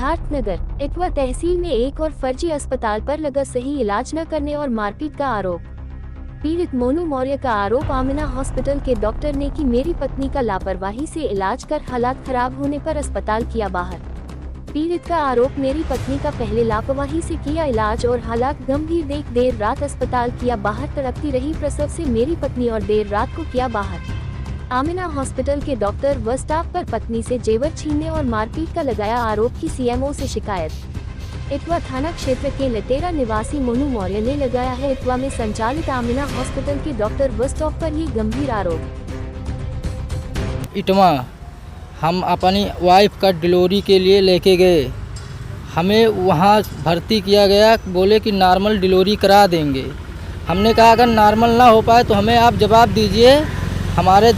सिद्धार्थनगर इटवा तहसील में एक और फर्जी अस्पताल पर लगा सही इलाज न करने और मारपीट का आरोप। पीड़ित मोनू मौर्य का आरोप, आमिना हॉस्पिटल के डॉक्टर ने की मेरी पत्नी का लापरवाही से इलाज कर हालात खराब होने पर अस्पताल किया बाहर। पीड़ित का आरोप, मेरी पत्नी का पहले लापरवाही से किया इलाज और हालात गंभीर देख देर रात अस्पताल किया बाहर। तड़पती रही प्रसव से मेरी पत्नी और देर रात को किया बाहर। आमिना हॉस्पिटल के डॉक्टर व स्टाफ पर पत्नी से जेवर छीनने और मारपीट का लगाया आरोप की सीएमओ से शिकायत। इटवा थाना क्षेत्र के लटेरा निवासी मोनू मौर्य ने लगाया है इटवा में संचालित आमिना हॉस्पिटल के डॉक्टर व स्टाफ पर ये गंभीर आरोप। इटवा हम अपनी वाइफ का डिलीवरी के लिए लेके गए, हमें वहाँ भर्ती किया गया, बोले कि नॉर्मल डिलीवरी करा देंगे। हमने कहा अगर नॉर्मल ना हो पाए तो हमें आप जवाब दीजिए, हमारे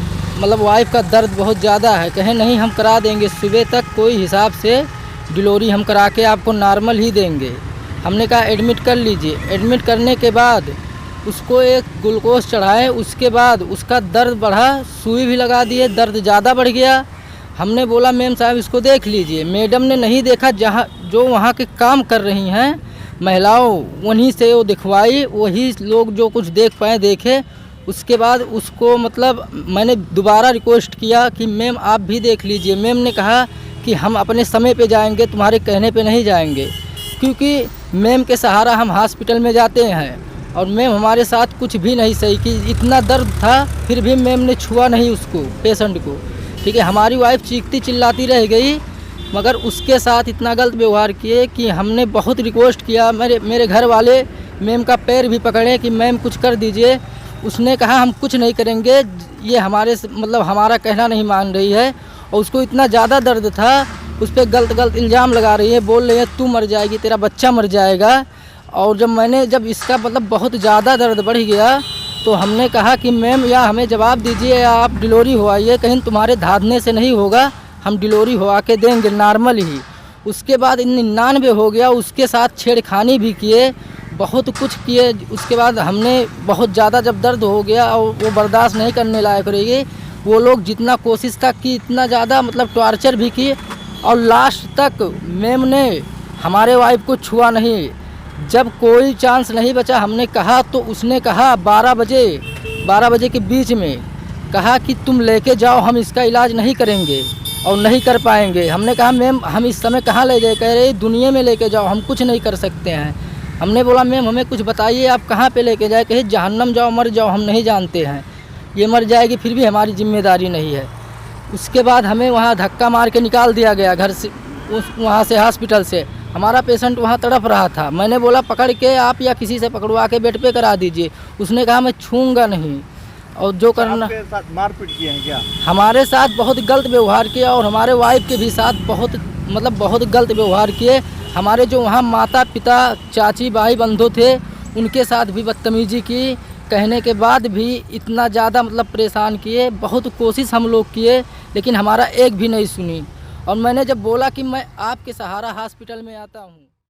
वाइफ का दर्द बहुत ज़्यादा है। कहे नहीं हम करा देंगे, सुबह तक कोई हिसाब से डिलीवरी हम करा के आपको नॉर्मल ही देंगे। हमने कहा एडमिट कर लीजिए। एडमिट करने के बाद उसको एक ग्लूकोज चढ़ाए, उसके बाद उसका दर्द बढ़ा, सुई भी लगा दिए, दर्द ज़्यादा बढ़ गया। हमने बोला मैम साहब इसको देख लीजिए। मैडम ने नहीं देखा, जो वहाँ के काम कर रही हैं महिलाओं उन्हीं से वो दिखवाई, वही लोग जो कुछ देख पाए देखे। उसके बाद उसको मैंने दोबारा रिक्वेस्ट किया कि मैम आप भी देख लीजिए। मैम ने कहा कि हम अपने समय पे जाएंगे, तुम्हारे कहने पे नहीं जाएंगे, क्योंकि मैम के सहारा हम हॉस्पिटल में जाते हैं और मैम हमारे साथ कुछ भी नहीं सही कि इतना दर्द था फिर भी मैम ने छुआ नहीं उसको, पेशेंट को। ठीक है, हमारी वाइफ चीखती चिल्लाती रह गई, मगर उसके साथ इतना गलत व्यवहार किए कि हमने बहुत रिक्वेस्ट किया। मेरे घर वाले मैम का पैर भी पकड़े कि मैम कुछ कर दीजिए। उसने कहा हम कुछ नहीं करेंगे, ये हमारे हमारा कहना नहीं मान रही है। और उसको इतना ज़्यादा दर्द था, उस पर गलत इल्ज़ाम लगा रही है, बोल रही है तू मर जाएगी, तेरा बच्चा मर जाएगा। और जब इसका बहुत ज़्यादा दर्द बढ़ गया तो हमने कहा कि मैम या हमें जवाब दीजिए या आप डिलीवरी होवाइए, कहीं तुम्हारे धाधने से नहीं होगा, हम डिलीवरी होवा के देंगे नॉर्मल ही। उसके बाद 99 हो गया, उसके साथ छेड़खानी भी किए, बहुत कुछ किए। उसके बाद हमने बहुत ज़्यादा जब दर्द हो गया और वो बर्दाश्त नहीं करने लायक रही, वो लोग जितना कोशिश था कि इतना ज़्यादा टॉर्चर भी किए और लास्ट तक मैम ने हमारे वाइफ को छुआ नहीं। जब कोई चांस नहीं बचा, हमने कहा तो उसने कहा 12 बजे के बीच में कहा कि तुम लेके जाओ, हम इसका इलाज नहीं करेंगे और नहीं कर पाएंगे। हमने कहा मैम हम इस समय कहाँ ले जाए? कह रहे दुनिया में लेके जाओ, हम कुछ नहीं कर सकते हैं। हमने बोला मैम हमें कुछ बताइए, आप कहाँ पे लेके जाए? कहे जहन्नम जाओ, मर जाओ, हम नहीं जानते हैं, ये मर जाएगी फिर भी हमारी जिम्मेदारी नहीं है। उसके बाद हमें वहाँ धक्का मार के निकाल दिया गया घर से, वहाँ से हॉस्पिटल से। हमारा पेशेंट वहाँ तड़प रहा था, मैंने बोला पकड़ के आप या किसी से पकड़वा के बेड पे करा दीजिए। उसने कहा मैं छूँगा नहीं, और जो करना। आपके साथ मारपीट किए हैं क्या? हमारे साथ बहुत गलत व्यवहार किया और हमारे वाइफ के भी साथ बहुत गलत व्यवहार किए। हमारे जो वहाँ माता पिता चाची भाई बंधु थे उनके साथ भी बदतमीजी की, कहने के बाद भी इतना ज़्यादा परेशान किए। बहुत कोशिश हम लोग किए लेकिन हमारा एक भी नहीं सुनी। और मैंने जब बोला कि मैं आपके सहारा हॉस्पिटल में आता हूँ।